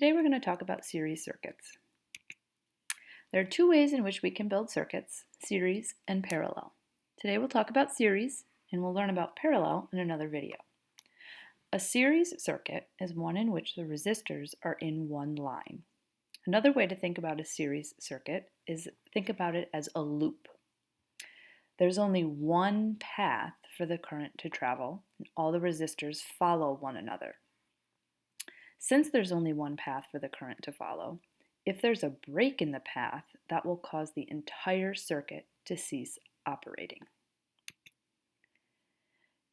Today we're going to talk about series circuits. There are two ways in which we can build circuits, series and parallel. Today we'll talk about series and we'll learn about parallel in another video. A series circuit is one in which the resistors are in one line. Another way to think about a series circuit is think about it as a loop. There's only one path for the current to travel, and all the resistors follow one another. Since there's only one path for the current to follow, if there's a break in the path, that will cause the entire circuit to cease operating.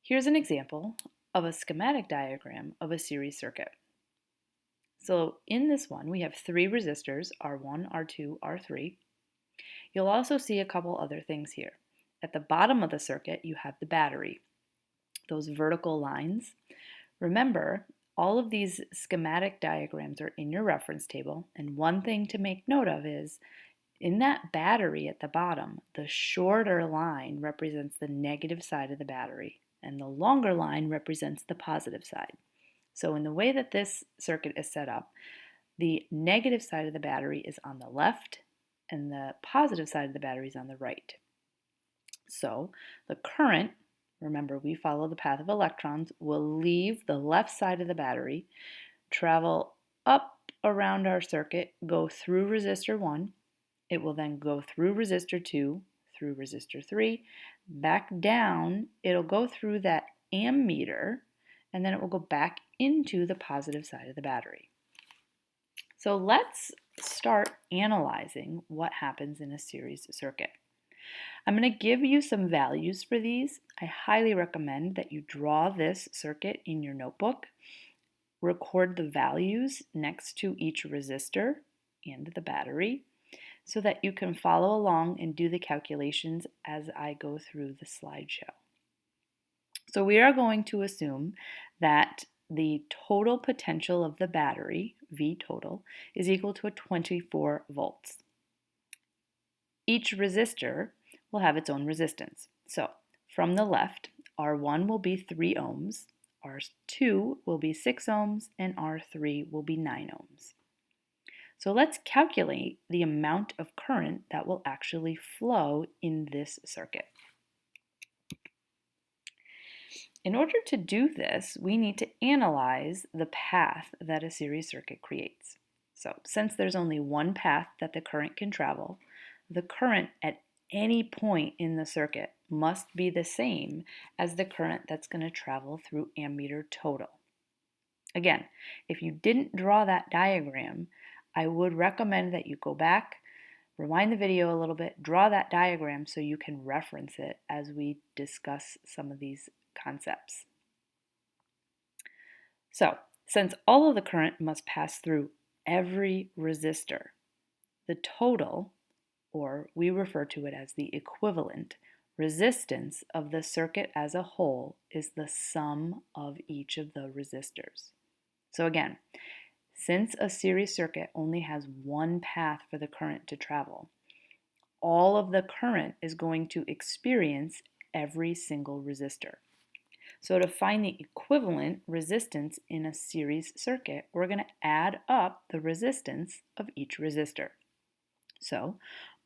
Here's an example of a schematic diagram of a series circuit. So in this one, we have three resistors, R1, R2, R3. You'll also see a couple other things here. At the bottom of the circuit, you have the battery, those vertical lines. Remember, all of these schematic diagrams are in your reference table, and one thing to make note of is in that battery at the bottom, the shorter line represents the negative side of the battery, and the longer line represents the positive side. So in the way that this circuit is set up, the negative side of the battery is on the left, and the positive side of the battery is on the right. So the current, remember, we follow the path of electrons, will leave the left side of the battery, travel up around our circuit, go through resistor 1. It will then go through resistor 2, through resistor 3, back down. It'll go through that ammeter, and then it will go back into the positive side of the battery. So let's start analyzing what happens in a series circuit. I'm going to give you some values for these. I highly recommend that you draw this circuit in your notebook. Record the values next to each resistor and the battery so that you can follow along and do the calculations as I go through the slideshow. So we are going to assume that the total potential of the battery, V total, is equal to 24 volts. Each resistor will have its own resistance. So from the left, R1 will be 3 ohms, R2 will be 6 ohms, and R3 will be 9 ohms. So let's calculate the amount of current that will actually flow in this circuit. In order to do this, we need to analyze the path that a series circuit creates. So since there's only one path that the current can travel, the current at any point in the circuit must be the same as the current that's going to travel through ammeter total. Again, if you didn't draw that diagram, I would recommend that you go back, rewind the video a little bit, draw that diagram so you can reference it as we discuss some of these concepts. So, since all of the current must pass through every resistor, the total, or we refer to it as the equivalent, resistance of the circuit as a whole is the sum of each of the resistors. So again, since a series circuit only has one path for the current to travel, all of the current is going to experience every single resistor. So to find the equivalent resistance in a series circuit, we're going to add up the resistance of each resistor. So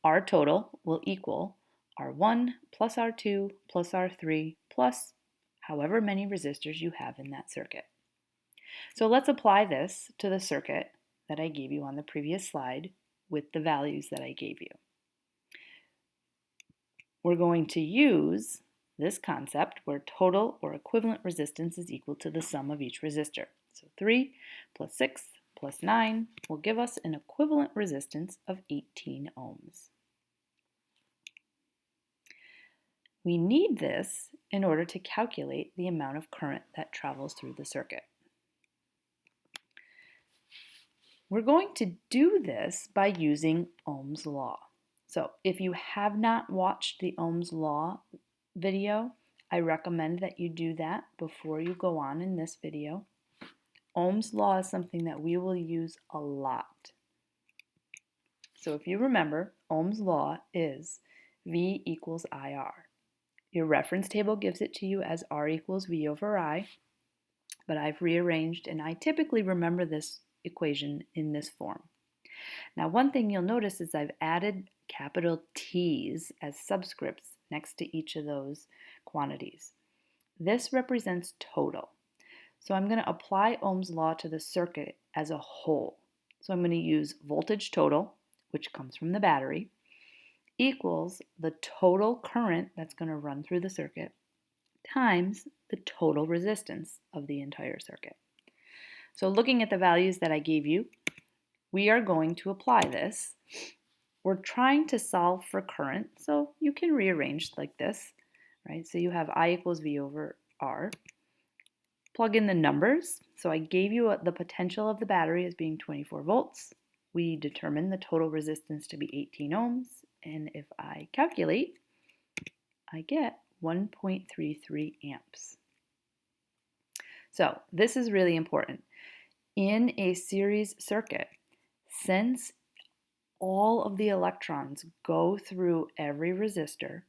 R total will equal R1 plus R2 plus R3 plus however many resistors you have in that circuit. So let's apply this to the circuit that I gave you on the previous slide with the values that I gave you. We're going to use this concept where total or equivalent resistance is equal to the sum of each resistor. So 3 plus 6 plus 9 will give us an equivalent resistance of 18 ohms. We need this in order to calculate the amount of current that travels through the circuit. We're going to do this by using Ohm's law. So if you have not watched the Ohm's law video, I recommend that you do that before you go on in this video. Ohm's law is something that we will use a lot. So if you remember, Ohm's law is V equals IR. Your reference table gives it to you as R equals V over I, but I've rearranged, and I typically remember this equation in this form. Now, one thing you'll notice is I've added capital T's as subscripts next to each of those quantities. This represents total. So I'm going to apply Ohm's law to the circuit as a whole. So I'm going to use voltage total, which comes from the battery, equals the total current that's going to run through the circuit times the total resistance of the entire circuit. So looking at the values that I gave you, we are going to apply this. We're trying to solve for current, so you can rearrange like this, right? So you have I equals V over R. Plug in the numbers. So I gave you the potential of the battery as being 24 volts. We determined the total resistance to be 18 ohms. And if I calculate, I get 1.33 amps. So this is really important. In a series circuit, since all of the electrons go through every resistor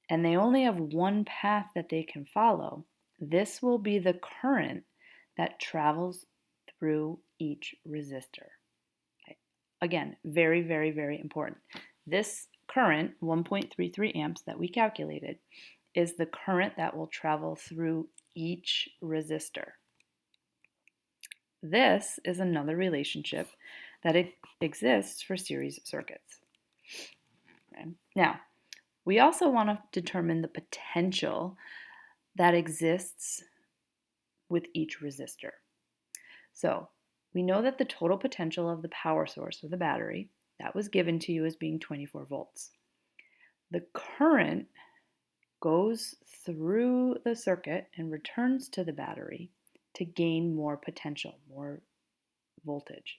and they only have one path that they can follow, this will be the current that travels through each resistor. Okay. Again, very, very, very important. This current, 1.33 amps that we calculated, is the current that will travel through each resistor. This is another relationship that exists for series circuits. Okay. Now, we also want to determine the potential that exists with each resistor. So we know that the total potential of the power source or the battery, that was given to you as being 24 volts. The current goes through the circuit and returns to the battery to gain more potential, more voltage.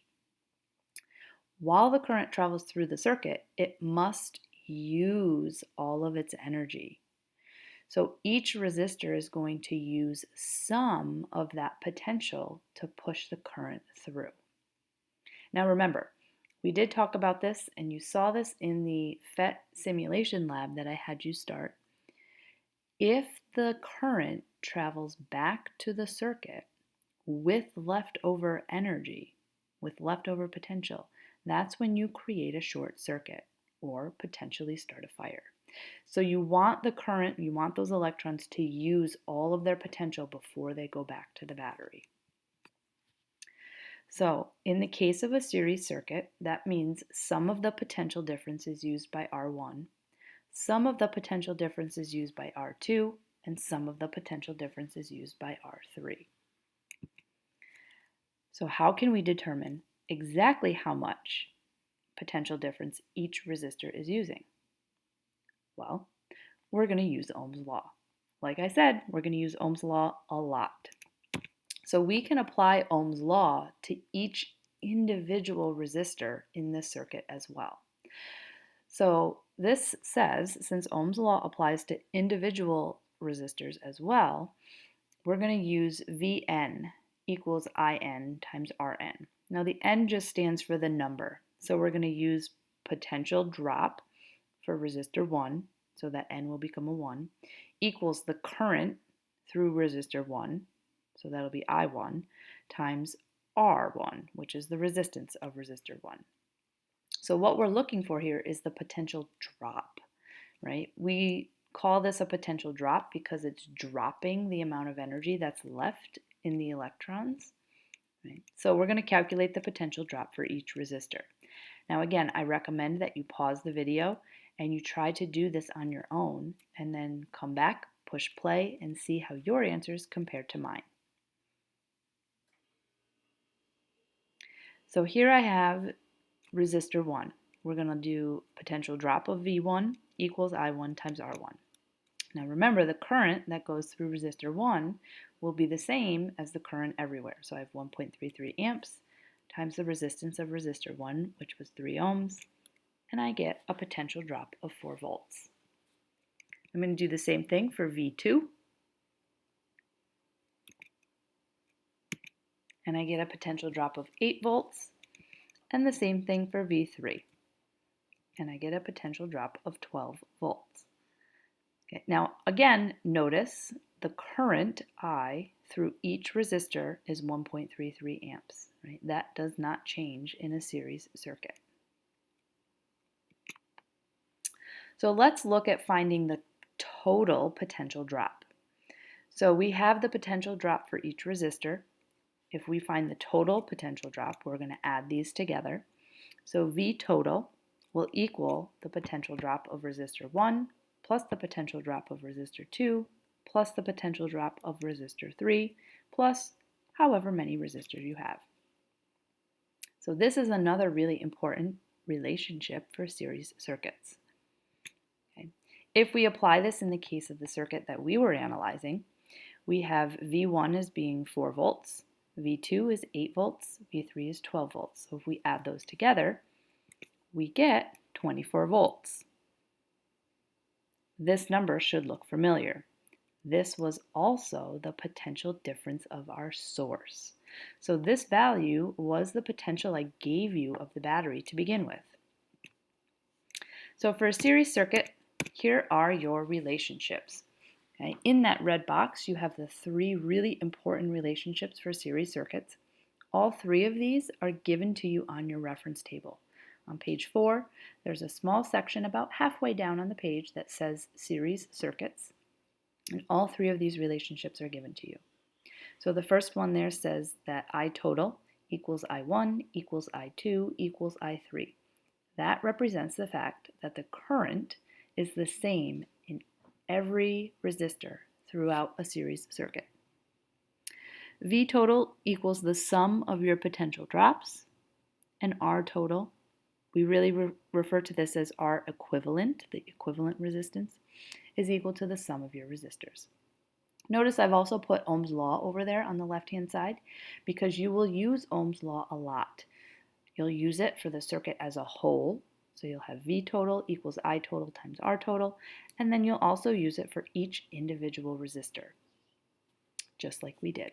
While the current travels through the circuit, it must use all of its energy. So each resistor is going to use some of that potential to push the current through. Now remember, we did talk about this and you saw this in the PhET simulation lab that I had you start. If the current travels back to the circuit with leftover energy, with leftover potential, that's when you create a short circuit or potentially start a fire. So you want the current, you want those electrons to use all of their potential before they go back to the battery. So in the case of a series circuit, that means some of the potential difference is used by R1, some of the potential difference is used by R2, and some of the potential difference is used by R3. So how can we determine exactly how much potential difference each resistor is using? Well, we're going to use Ohm's law. Like I said, we're going to use Ohm's law a lot. So we can apply Ohm's law to each individual resistor in this circuit as well. So this says, since Ohm's law applies to individual resistors as well, we're going to use Vn equals In times Rn. Now the N just stands for the number. So we're going to use potential drop for resistor 1, so that N will become a 1, equals the current through resistor 1, so that'll be I1, times R1, which is the resistance of resistor 1. So what we're looking for here is the potential drop, right? We call this a potential drop because it's dropping the amount of energy that's left in the electrons. Right? So we're going to calculate the potential drop for each resistor. Now again, I recommend that you pause the video and you try to do this on your own and then come back, push play, and see how your answers compare to mine. So here I have resistor 1. We're going to do potential drop of V1 equals I1 times R1. Now remember, the current that goes through resistor 1 will be the same as the current everywhere. So I have 1.33 amps times the resistance of resistor 1, which was 3 ohms, and I get a potential drop of 4 volts. I'm going to do the same thing for V2, and I get a potential drop of 8 volts, and the same thing for V3, and I get a potential drop of 12 volts. Okay, now again, notice the current I through each resistor is 1.33 amps. right? That does not change in a series circuit. So let's look at finding the total potential drop. So we have the potential drop for each resistor. If we find the total potential drop, we're going to add these together. So V total will equal the potential drop of resistor 1 plus the potential drop of resistor 2 plus the potential drop of resistor 3 plus however many resistors you have. So this is another really important relationship for series circuits. Okay. If we apply this in the case of the circuit that we were analyzing, we have V1 as being 4 volts, V2 is 8 volts, V3 is 12 volts. So if we add those together, we get 24 volts. This number should look familiar. This was also the potential difference of our source. So this value was the potential I gave you of the battery to begin with. So for a series circuit, here are your relationships. Okay? In that red box, you have the 3 really important relationships for series circuits. All 3 of these are given to you on your reference table. On page 4, there's a small section about halfway down on the page that says series circuits, and all 3 of these relationships are given to you. So the first one there says that I total equals I1 equals I2 equals I3. That represents the fact that the current is the same in every resistor throughout a series circuit. V total equals the sum of your potential drops, and R total, we really refer to this as R equivalent, the equivalent resistance, is equal to the sum of your resistors. Notice I've also put Ohm's law over there on the left-hand side because you will use Ohm's law a lot. You'll use it for the circuit as a whole, so you'll have V total equals I total times R total, and then you'll also use it for each individual resistor, just like we did.